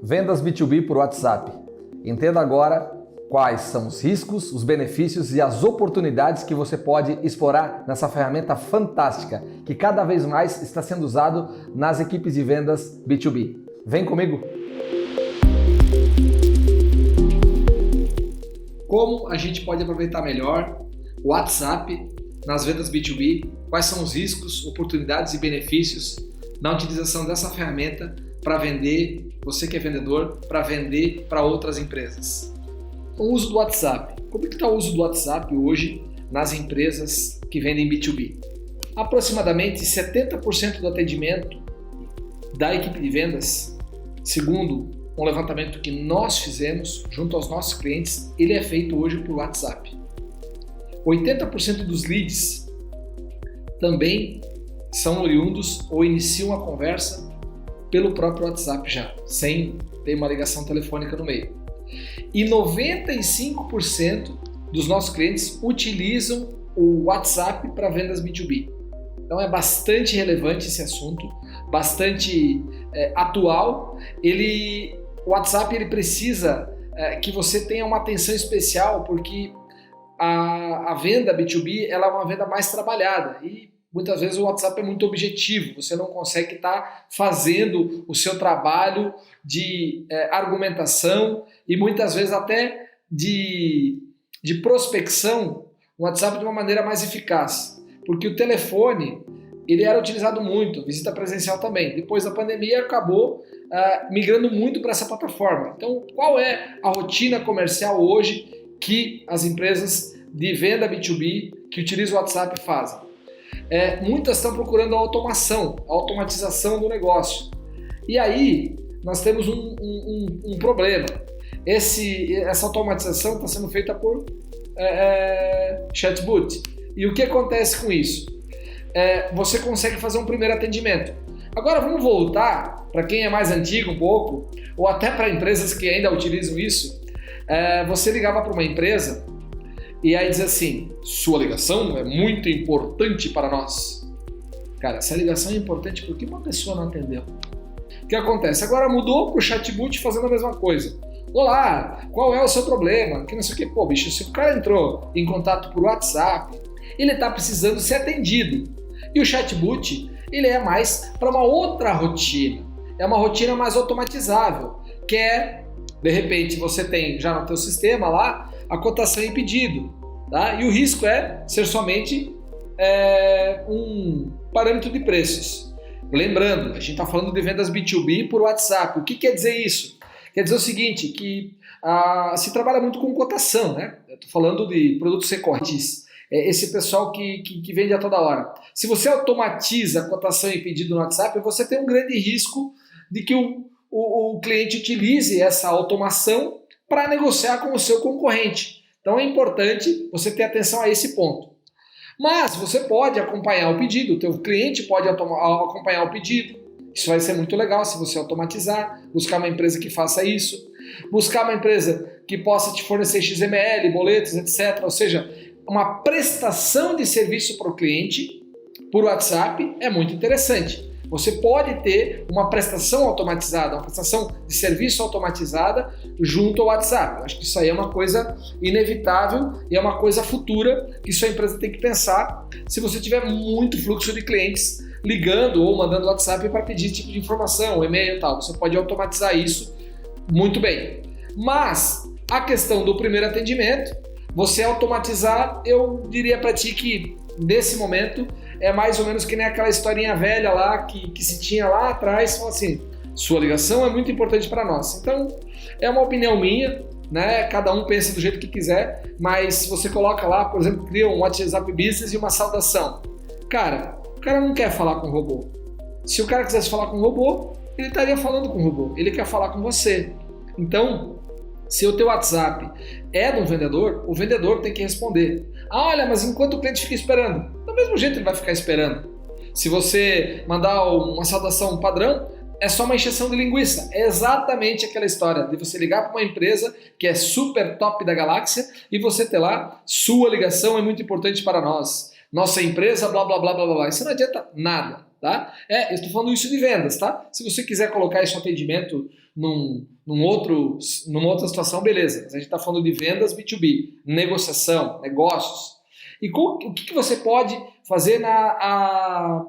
Vendas B2B por WhatsApp. Entenda agora quais são os riscos, os benefícios e as oportunidades que você pode explorar nessa ferramenta fantástica que cada vez mais está sendo usado nas equipes de vendas B2B. Vem comigo! Como a gente pode aproveitar melhor o WhatsApp nas vendas B2B? Quais são os riscos, oportunidades e benefícios na utilização dessa ferramenta para vender, você que é vendedor, para vender para outras empresas? O uso do WhatsApp. Como é que está o uso do WhatsApp hoje nas empresas que vendem B2B? Aproximadamente 70% do atendimento da equipe de vendas, segundo um levantamento que nós fizemos junto aos nossos clientes, ele é feito hoje por WhatsApp. 80% dos leads também são oriundos ou iniciam a conversa pelo próprio WhatsApp já, sem ter uma ligação telefônica no meio. E 95% dos nossos clientes utilizam o WhatsApp para vendas B2B. Então é bastante relevante esse assunto, bastante atual. O WhatsApp ele precisa que você tenha uma atenção especial, porque a venda B2B ela é uma venda mais trabalhada e muitas vezes o WhatsApp é muito objetivo, você não consegue estar fazendo o seu trabalho de argumentação e muitas vezes até de prospecção no WhatsApp de uma maneira mais eficaz, porque o telefone ele era utilizado muito, visita presencial também. Depois da pandemia acabou migrando muito para essa plataforma. Então, qual é a rotina comercial hoje que as empresas de venda B2B que utilizam o WhatsApp fazem? Muitas estão procurando a automação, a automatização do negócio. E aí nós temos um problema. Essa automatização está sendo feita por chatbot. E o que acontece com isso? Você consegue fazer um primeiro atendimento. Agora vamos voltar para quem é mais antigo um pouco, ou até para empresas que ainda utilizam isso. Você ligava para uma empresa e aí diz assim: sua ligação é muito importante para nós. Cara, essa ligação é importante porque uma pessoa não atendeu. O que acontece? Agora mudou para o chatbot fazendo a mesma coisa. Olá, qual é o seu problema? Que não sei o que. Pô, bicho, se o cara entrou em contato por WhatsApp, ele está precisando ser atendido. E o chatbot, ele é mais para uma outra rotina. É uma rotina mais automatizável, que é, de repente, você tem já no teu sistema lá a cotação e pedido, tá? E o risco é ser somente um parâmetro de preços. Lembrando, a gente está falando de vendas B2B por WhatsApp. O que quer dizer isso? Quer dizer o seguinte, que se trabalha muito com cotação, né? Eu estou falando de produtos recorrentes, esse pessoal que vende a toda hora. Se você automatiza a cotação e pedido no WhatsApp, você tem um grande risco de que o cliente utilize essa automação para negociar com o seu concorrente. Então é importante você ter atenção a esse ponto. Mas você pode acompanhar o pedido, o teu cliente pode acompanhar o pedido. Isso vai ser muito legal se você automatizar, buscar uma empresa que faça isso, buscar uma empresa que possa te fornecer XML, boletos, etc. Ou seja, uma prestação de serviço para o cliente por WhatsApp é muito interessante. Você pode ter uma prestação automatizada, uma prestação de serviço automatizada junto ao WhatsApp. Eu acho que isso aí é uma coisa inevitável e é uma coisa futura que sua empresa tem que pensar se você tiver muito fluxo de clientes ligando ou mandando WhatsApp para pedir esse tipo de informação, e-mail e tal. Você pode automatizar isso muito bem. Mas a questão do primeiro atendimento, você automatizar, eu diria para ti que nesse momento é mais ou menos que nem aquela historinha velha lá que se tinha lá atrás, falou assim: sua ligação é muito importante para nós. Então, é uma opinião minha, né? Cada um pensa do jeito que quiser, mas você coloca lá, por exemplo, cria um WhatsApp Business e uma saudação. Cara, o cara não quer falar com o robô. Se o cara quisesse falar com o robô, ele estaria falando com o robô. Ele quer falar com você. Então, se o teu WhatsApp é de um vendedor, o vendedor tem que responder. Olha, mas enquanto o cliente fica esperando, do mesmo jeito ele vai ficar esperando. Se você mandar uma saudação padrão, é só uma encheção de linguiça. É exatamente aquela história de você ligar para uma empresa que é super top da galáxia e você ter lá, sua ligação é muito importante para nós. Nossa empresa, blá, blá, blá, blá, blá. Isso não adianta nada. tá? Eu estou falando isso de vendas, tá? Se você quiser colocar esse atendimento numa outra situação, beleza. Mas a gente está falando de vendas B2B, negociação, negócios. E o que você pode fazer na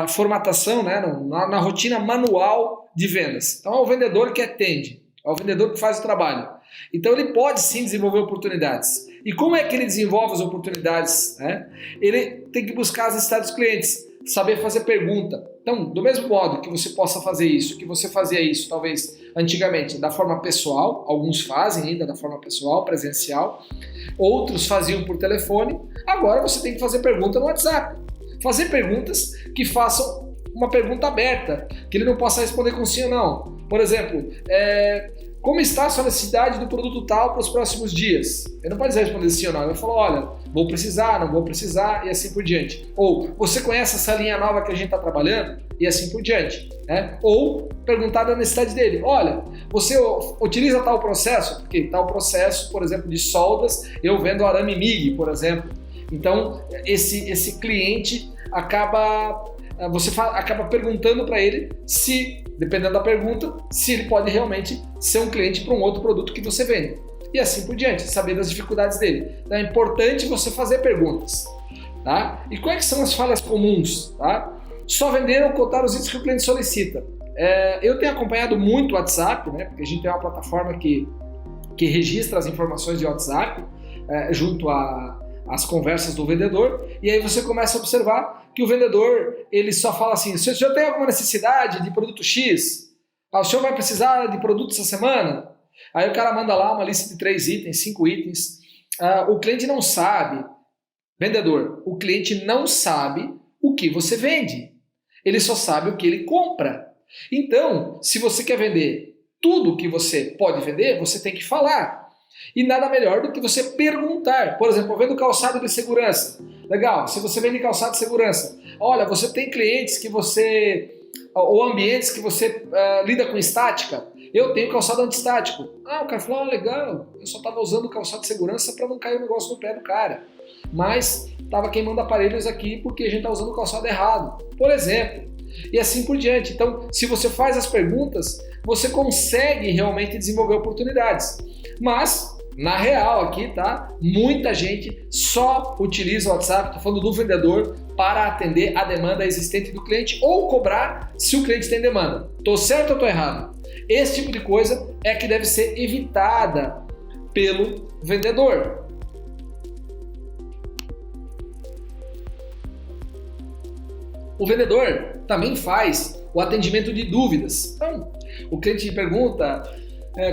formatação, né, na rotina manual de vendas? Então é o vendedor que atende, é o vendedor que faz o trabalho. Então ele pode sim desenvolver oportunidades. E como é que ele desenvolve as oportunidades? Né? Ele tem que buscar as necessidades dos clientes, saber fazer pergunta. Então, do mesmo modo que você possa fazer isso, que você fazia isso talvez antigamente da forma pessoal, alguns fazem ainda da forma pessoal, presencial, outros faziam por telefone, agora você tem que fazer pergunta no WhatsApp. Fazer perguntas que façam uma pergunta aberta, que ele não possa responder com sim ou não. Por exemplo, como está a sua necessidade do produto tal para os próximos dias? Ele não pode responder sim ou não, ele vai falar, olha, vou precisar, não vou precisar e assim por diante. Ou, você conhece essa linha nova que a gente está trabalhando? E assim por diante. Né? Ou perguntar da necessidade dele, olha, você utiliza tal processo? Porque tal processo, por exemplo, de soldas, eu vendo arame MIG, por exemplo. Então, esse cliente você acaba perguntando para ele se, dependendo da pergunta, se ele pode realmente ser um cliente para um outro produto que você vende. E assim por diante, saber das dificuldades dele. Então é importante você fazer perguntas. Tá? E quais são as falhas comuns? Tá? Só vender ou cotar os itens que o cliente solicita. Eu tenho acompanhado muito o WhatsApp, né? Porque a gente tem uma plataforma que registra as informações de WhatsApp junto às conversas do vendedor, e aí você começa a observar que o vendedor ele só fala assim, se o senhor tem alguma necessidade de produto X, o senhor vai precisar de produto essa semana? Aí o cara manda lá uma lista de 3 itens, 5 itens, o cliente não sabe, vendedor, o cliente não sabe o que você vende, ele só sabe o que ele compra. Então, se você quer vender tudo o que você pode vender, você tem que falar. E nada melhor do que você perguntar. Por exemplo, eu vendo calçado de segurança. Legal, se você vende calçado de segurança, olha, você tem clientes ou ambientes que você lida com estática? Eu tenho calçado antiestático. O cara falou, legal, eu só estava usando o calçado de segurança para não cair o negócio no pé do cara. Mas estava queimando aparelhos aqui porque a gente está usando o calçado errado, por exemplo. E assim por diante. Então, se você faz as perguntas, você consegue realmente desenvolver oportunidades. Mas, na real aqui, tá? Muita gente só utiliza o WhatsApp, estou falando do vendedor, para atender a demanda existente do cliente ou cobrar se o cliente tem demanda. Estou certo ou estou errado? Esse tipo de coisa é que deve ser evitada pelo vendedor. O vendedor também faz o atendimento de dúvidas. Então, o cliente pergunta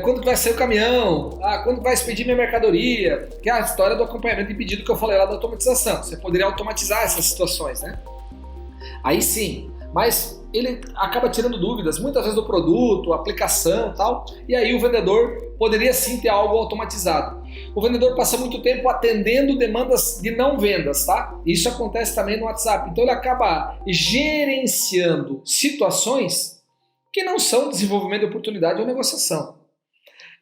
quando vai sair o caminhão, quando vai expedir minha mercadoria, que é a história do acompanhamento de pedido que eu falei lá da automatização. Você poderia automatizar essas situações, né? Aí sim, mas ele acaba tirando dúvidas, muitas vezes do produto, aplicação e tal, e aí o vendedor poderia sim ter algo automatizado. O vendedor passa muito tempo atendendo demandas de não vendas, tá? Isso acontece também no WhatsApp. Então ele acaba gerenciando situações que não são desenvolvimento de oportunidade ou negociação.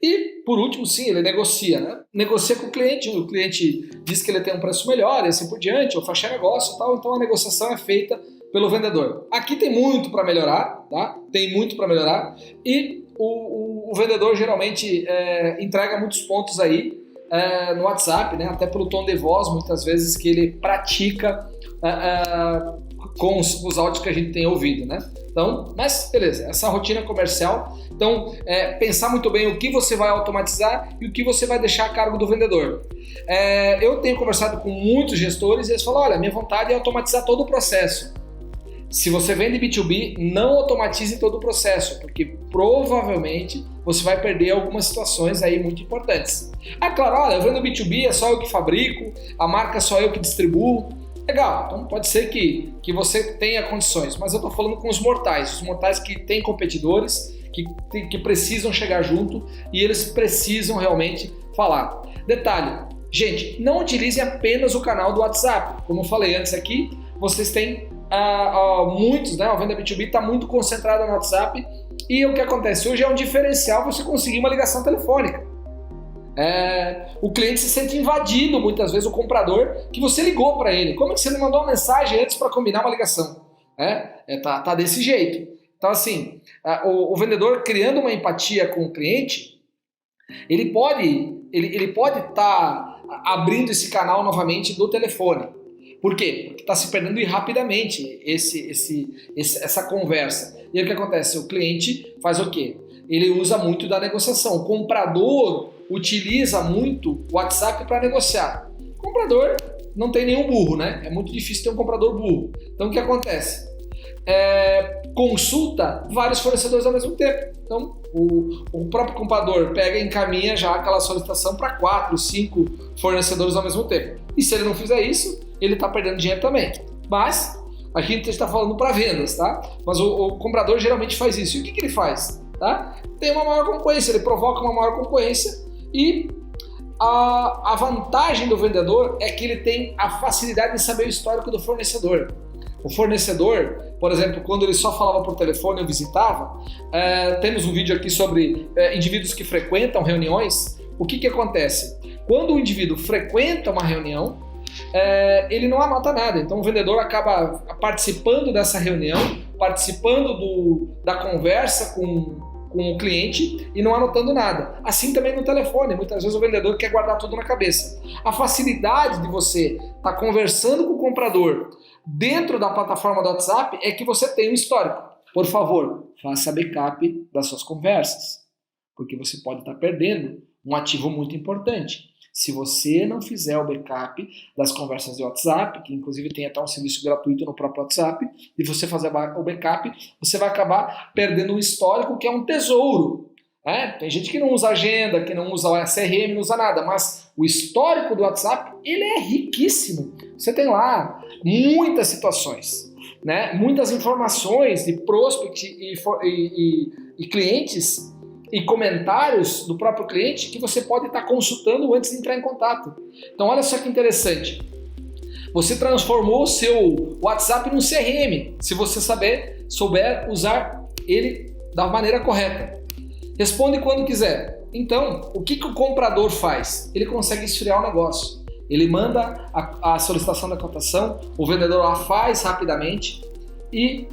E, por último, sim, ele negocia, né? Negocia com o cliente diz que ele tem um preço melhor e assim por diante, ou fecha negócio e tal, então a negociação é feita pelo vendedor. Aqui tem muito para melhorar, tá? Tem muito para melhorar e o vendedor geralmente entrega muitos pontos aí no WhatsApp, né? Até pelo tom de voz, muitas vezes, que ele pratica com os áudios que a gente tem ouvido, né? Então, mas beleza, essa rotina comercial. Então, pensar muito bem o que você vai automatizar e o que você vai deixar a cargo do vendedor. Eu tenho conversado com muitos gestores e eles falam, olha, minha vontade é automatizar todo o processo. Se você vende B2B, não automatize todo o processo, porque provavelmente você vai perder algumas situações aí muito importantes. Claro, olha, eu vendo B2B, é só eu que fabrico, a marca é só eu que distribuo. Legal, então pode ser que você tenha condições, mas eu estou falando com os mortais que têm competidores, que precisam chegar junto e eles precisam realmente falar. Detalhe, gente, não utilize apenas o canal do WhatsApp. Como eu falei antes aqui, vocês têm muitos, né? A venda B2B está muito concentrada no WhatsApp e o que acontece hoje é um diferencial você conseguir uma ligação telefônica. O cliente se sente invadido muitas vezes, o comprador, que você ligou para ele. Como é que você não mandou uma mensagem antes para combinar uma ligação? Tá desse jeito. Então, assim, o vendedor criando uma empatia com o cliente, ele pode estar abrindo esse canal novamente do telefone. Por quê? Porque está se perdendo rapidamente essa conversa. E aí o que acontece? O cliente faz o quê? Ele usa muito da negociação. O comprador utiliza muito o WhatsApp para negociar. O comprador não tem nenhum burro, né? É muito difícil ter um comprador burro. Então o que acontece? Consulta vários fornecedores ao mesmo tempo. Então o próprio comprador pega e encaminha já aquela solicitação para 4, 5 fornecedores ao mesmo tempo. E se ele não fizer isso, ele está perdendo dinheiro também. Mas aqui a gente está falando para vendas, tá? Mas o comprador geralmente faz isso. E o que ele faz? Tá? Tem uma maior concorrência, ele provoca uma maior concorrência e a vantagem do vendedor é que ele tem a facilidade de saber o histórico do fornecedor. O fornecedor, por exemplo, quando ele só falava por telefone, eu visitava, temos um vídeo aqui sobre indivíduos que frequentam reuniões. O que acontece? Quando o indivíduo frequenta uma reunião, ele não anota nada. Então o vendedor acaba participando dessa reunião, participando da conversa com o cliente e não anotando nada. Assim também no telefone, muitas vezes o vendedor quer guardar tudo na cabeça. A facilidade de você estar conversando com o comprador dentro da plataforma do WhatsApp é que você tem um histórico. Por favor, faça backup das suas conversas, porque você pode estar perdendo um ativo muito importante. Se você não fizer o backup das conversas de WhatsApp, que inclusive tem até um serviço gratuito no próprio WhatsApp, e você fazer o backup, você vai acabar perdendo um histórico que é um tesouro. Tem gente que não usa agenda, que não usa CRM, não usa nada, mas o histórico do WhatsApp, ele é riquíssimo. Você tem lá muitas situações, né? Muitas informações de prospect e clientes e comentários do próprio cliente que você pode estar consultando antes de entrar em contato. Então olha só que interessante. Você transformou o seu WhatsApp num CRM, se você souber usar ele da maneira correta. Responde quando quiser. Então, o que o comprador faz? Ele consegue esfriar o negócio. Ele manda a solicitação da cotação, o vendedor a faz rapidamente e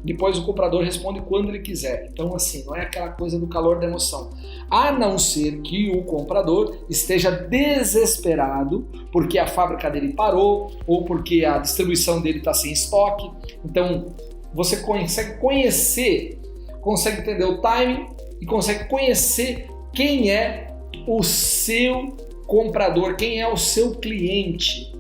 depois o comprador responde quando ele quiser. Então, assim, não é aquela coisa do calor da emoção. A não ser que o comprador esteja desesperado porque a fábrica dele parou ou porque a distribuição dele está sem estoque. Então, você consegue conhecer, consegue entender o timing e consegue conhecer quem é o seu comprador, quem é o seu cliente.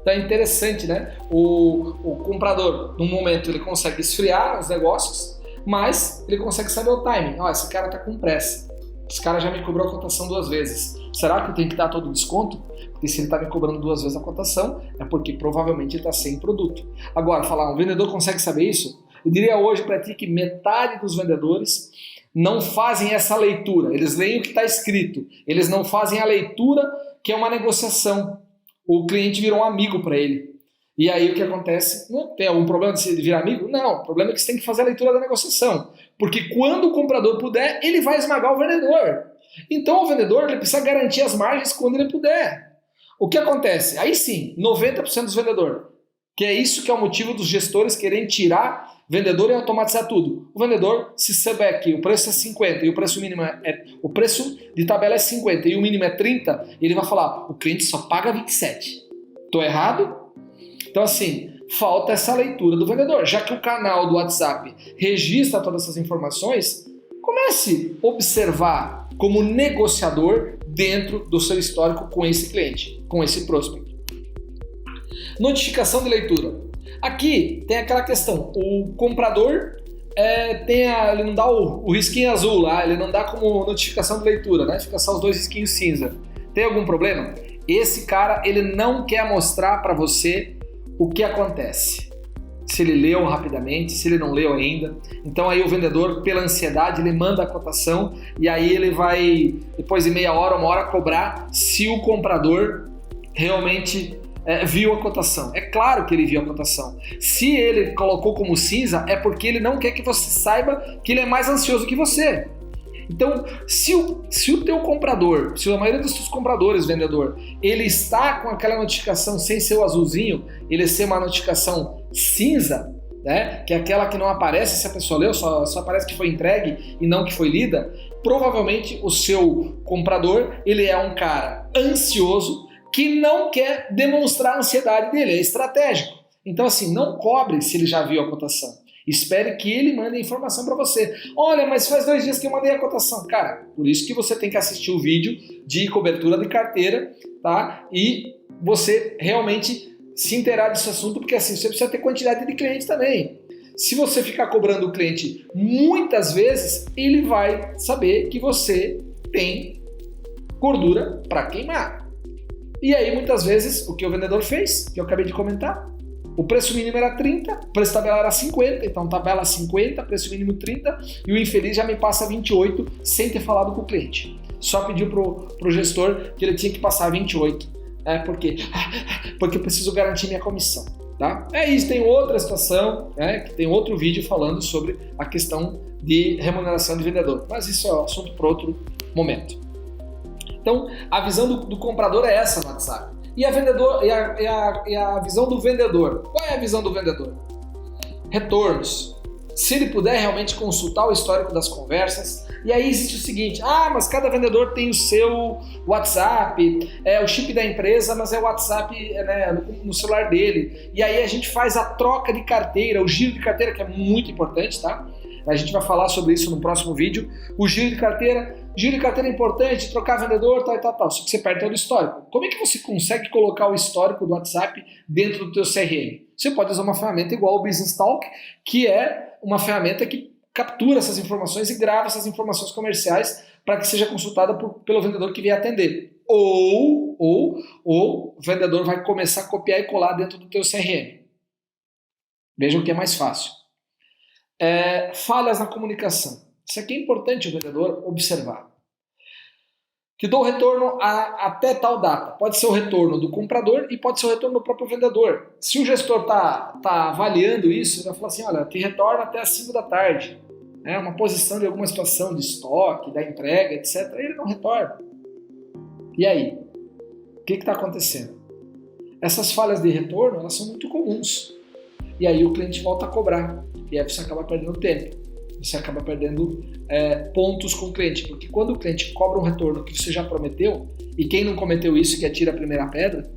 Então é interessante, né? O comprador, no momento, ele consegue esfriar os negócios, mas ele consegue saber o timing. Esse cara tá com pressa. Esse cara já me cobrou a cotação 2 vezes. Será que eu tenho que dar todo o desconto? Porque se ele tá me cobrando 2 vezes a cotação, é porque provavelmente ele tá sem produto. Agora, um vendedor consegue saber isso? Eu diria hoje para ti que metade dos vendedores não fazem essa leitura. Eles leem o que está escrito. Eles não fazem a leitura, que é uma negociação. O cliente virou um amigo para ele. E aí o que acontece? Não tem algum problema de se virar amigo? Não, o problema é que você tem que fazer a leitura da negociação. Porque quando o comprador puder, ele vai esmagar o vendedor. Então o vendedor ele precisa garantir as margens quando ele puder. O que acontece? Aí sim, 90% dos vendedores. Que é isso que é o motivo dos gestores querem tirar vendedor e automatizar tudo. O vendedor, se souber que o preço é 50 e o preço mínimo o preço de tabela é 50 e o mínimo é 30, ele vai falar, o cliente só paga 27. Tô errado? Então assim, falta essa leitura do vendedor. Já que o canal do WhatsApp registra todas essas informações, comece a observar como negociador dentro do seu histórico com esse cliente, com esse prospect. Notificação de leitura. Aqui tem aquela questão, o comprador ele não dá o risquinho azul lá, ele não dá como notificação de leitura, né? Fica só os 2 risquinhos cinza. Tem algum problema? Esse cara, ele não quer mostrar para você o que acontece. Se ele leu rapidamente, se ele não leu ainda. Então aí o vendedor, pela ansiedade, ele manda a cotação e aí ele vai, depois de meia hora, 1 hora, cobrar se o comprador realmente viu a cotação. É claro que ele viu a cotação. Se ele colocou como cinza, é porque ele não quer que você saiba que ele é mais ansioso que você. Então, se o teu comprador, se a maioria dos teus compradores, vendedor, ele está com aquela notificação sem ser o azulzinho, ele ser uma notificação cinza, né, que é aquela que não aparece se a pessoa leu, só aparece que foi entregue e não que foi lida, provavelmente o seu comprador, ele é um cara ansioso que não quer demonstrar a ansiedade dele, é estratégico. Então assim, não cobre se ele já viu a cotação. Espere que ele mande a informação para você. Olha, mas faz 2 dias que eu mandei a cotação. Cara, por isso que você tem que assistir o vídeo de cobertura de carteira, tá? E você realmente se inteirar desse assunto, porque assim, você precisa ter quantidade de clientes também. Se você ficar cobrando o cliente muitas vezes, ele vai saber que você tem gordura para queimar. E aí, muitas vezes, o que o vendedor fez, que eu acabei de comentar, o preço mínimo era 30, o preço tabela era 50, então tabela 50, preço mínimo 30, e o infeliz já me passa 28 sem ter falado com o cliente. Só pediu pro gestor que ele tinha que passar 28. Porque eu preciso garantir minha comissão, tá? É isso, tem outra situação, que tem outro vídeo falando sobre a questão de remuneração de vendedor, mas isso é assunto para outro momento. Então, a visão do comprador é essa no WhatsApp. E a visão do vendedor? Qual é a visão do vendedor? Retornos. Se ele puder realmente consultar o histórico das conversas, e aí existe o seguinte, mas cada vendedor tem o seu WhatsApp, é o chip da empresa, mas é o WhatsApp no celular dele. E aí a gente faz a troca de carteira, o giro de carteira, que é muito importante, tá? A gente vai falar sobre isso no próximo vídeo. O giro de carteira é importante, trocar vendedor, tal. Só que você perde todo o histórico. Como é que você consegue colocar o histórico do WhatsApp dentro do teu CRM? Você pode usar uma ferramenta igual o Business Talk, que é uma ferramenta que captura essas informações e grava essas informações comerciais para que seja consultada pelo vendedor que vier atender. Ou o vendedor vai começar a copiar e colar dentro do teu CRM. Vejam o que é mais fácil. Falhas na comunicação. Isso aqui é importante o vendedor observar. Te dou o retorno até tal data. Pode ser o retorno do comprador e pode ser o retorno do próprio vendedor. Se o gestor está avaliando isso, ele vai falar assim, olha, te retorno até às 5 da tarde. Uma posição de alguma situação de estoque, da entrega, etc. Ele não retorna. E aí? O que está acontecendo? Essas falhas de retorno, elas são muito comuns. E aí o cliente volta a cobrar. E aí você acaba perdendo tempo. Você acaba perdendo pontos com o cliente. Porque quando o cliente cobra um retorno que você já prometeu, e quem não cometeu isso que atira a primeira pedra,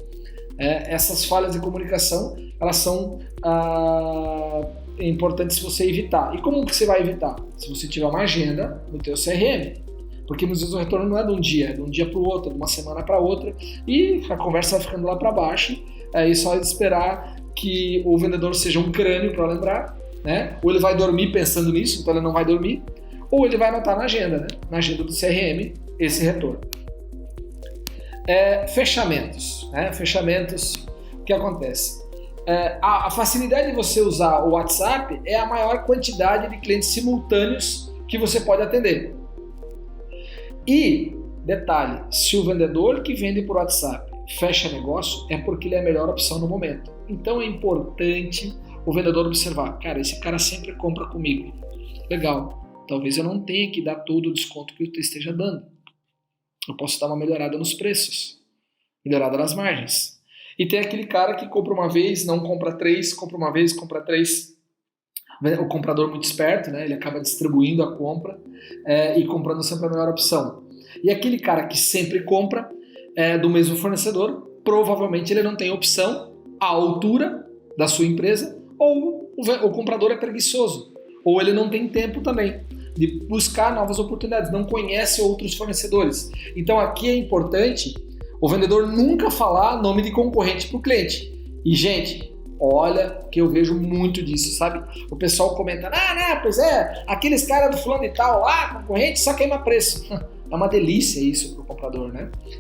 essas falhas de comunicação, elas são importantes você evitar. E como que você vai evitar? Se você tiver uma agenda no teu CRM. Porque muitas vezes o retorno não é de um dia para o outro, de uma semana para outra, e a conversa vai ficando lá para baixo, aí só esperar que o vendedor seja um crânio para lembrar, ou ele vai dormir pensando nisso, então ele não vai dormir, ou ele vai anotar na agenda, na agenda do CRM, esse retorno. Fechamentos. Fechamentos, o que acontece? A facilidade de você usar o WhatsApp é a maior quantidade de clientes simultâneos que você pode atender. E, detalhe, se o vendedor que vende por WhatsApp fecha negócio, é porque ele é a melhor opção no momento. Então é importante o vendedor observar, cara, esse cara sempre compra comigo. Legal, talvez eu não tenha que dar todo o desconto que eu esteja dando. Eu posso dar uma melhorada nos preços, melhorada nas margens. E tem aquele cara que compra uma vez, não compra 3, compra uma vez, compra 3. O comprador muito esperto, ele acaba distribuindo a compra e comprando sempre a melhor opção. E aquele cara que sempre compra do mesmo fornecedor, provavelmente ele não tem opção à altura da sua empresa, ou o comprador é preguiçoso, ou ele não tem tempo também de buscar novas oportunidades, não conhece outros fornecedores. Então aqui é importante o vendedor nunca falar nome de concorrente para o cliente. E gente, olha que eu vejo muito disso, sabe? O pessoal comenta, pois aqueles caras do fulano e tal lá, concorrente, só queima preço. É uma delícia isso para o comprador,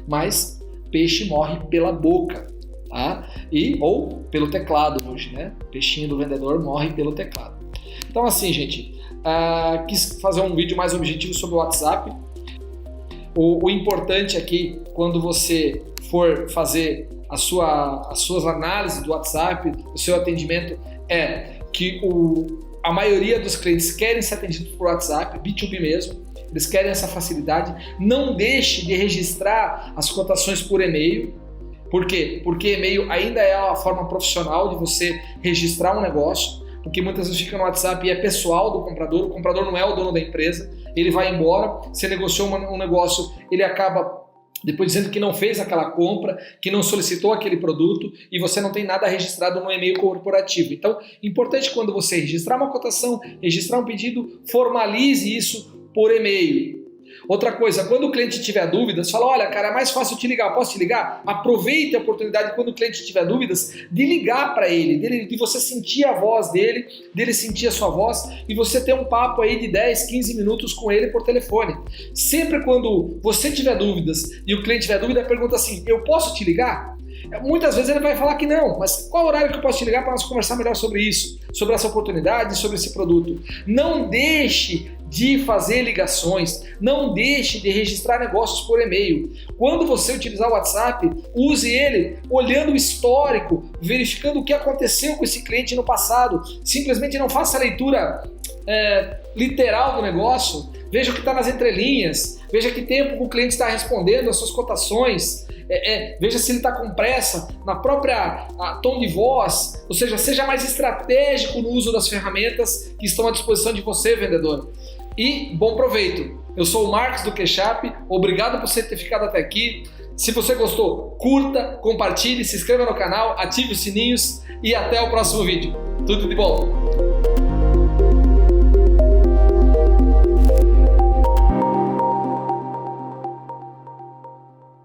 Mas peixe morre pela boca, tá? Ou pelo teclado hoje, Peixinho do vendedor morre pelo teclado. Então assim, gente, quis fazer um vídeo mais objetivo sobre o WhatsApp. O importante aqui, quando você for fazer as suas análises do WhatsApp, o seu atendimento, é que a maioria dos clientes querem ser atendidos por WhatsApp, B2B mesmo, eles querem essa facilidade. Não deixe de registrar as cotações por e-mail. Por quê? Porque e-mail ainda é a forma profissional de você registrar um negócio. porque muitas vezes fica no WhatsApp e é pessoal do comprador, o comprador não é o dono da empresa, ele vai embora, você negociou um negócio, ele acaba depois dizendo que não fez aquela compra, que não solicitou aquele produto e você não tem nada registrado no e-mail corporativo. Então, importante quando você registrar uma cotação, registrar um pedido, formalize isso por e-mail. Outra coisa, quando o cliente tiver dúvidas, fala, olha, cara, é mais fácil te ligar, posso te ligar? Aproveite a oportunidade quando o cliente tiver dúvidas de ligar para ele, de você sentir a voz dele sentir a sua voz e você ter um papo aí de 10, 15 minutos com ele por telefone. Sempre quando você tiver dúvidas e o cliente tiver dúvida, pergunta assim, eu posso te ligar? Muitas vezes ele vai falar que não, mas qual horário que eu posso te ligar para nós conversar melhor sobre isso, sobre essa oportunidade, sobre esse produto? Não deixe de fazer ligações, não deixe de registrar negócios por e-mail. Quando você utilizar o WhatsApp, use ele olhando o histórico, verificando o que aconteceu com esse cliente no passado. Simplesmente não faça a leitura literal do negócio, veja o que está nas entrelinhas, veja que tempo o cliente está respondendo as suas cotações, veja se ele está com pressa na própria tom de voz, ou seja mais estratégico no uso das ferramentas que estão à disposição de você, vendedor. E bom proveito! Eu sou o Marcos do QueChap, obrigado por você ter ficado até aqui. Se você gostou, curta, compartilhe, se inscreva no canal, ative os sininhos e até o próximo vídeo. Tudo de bom!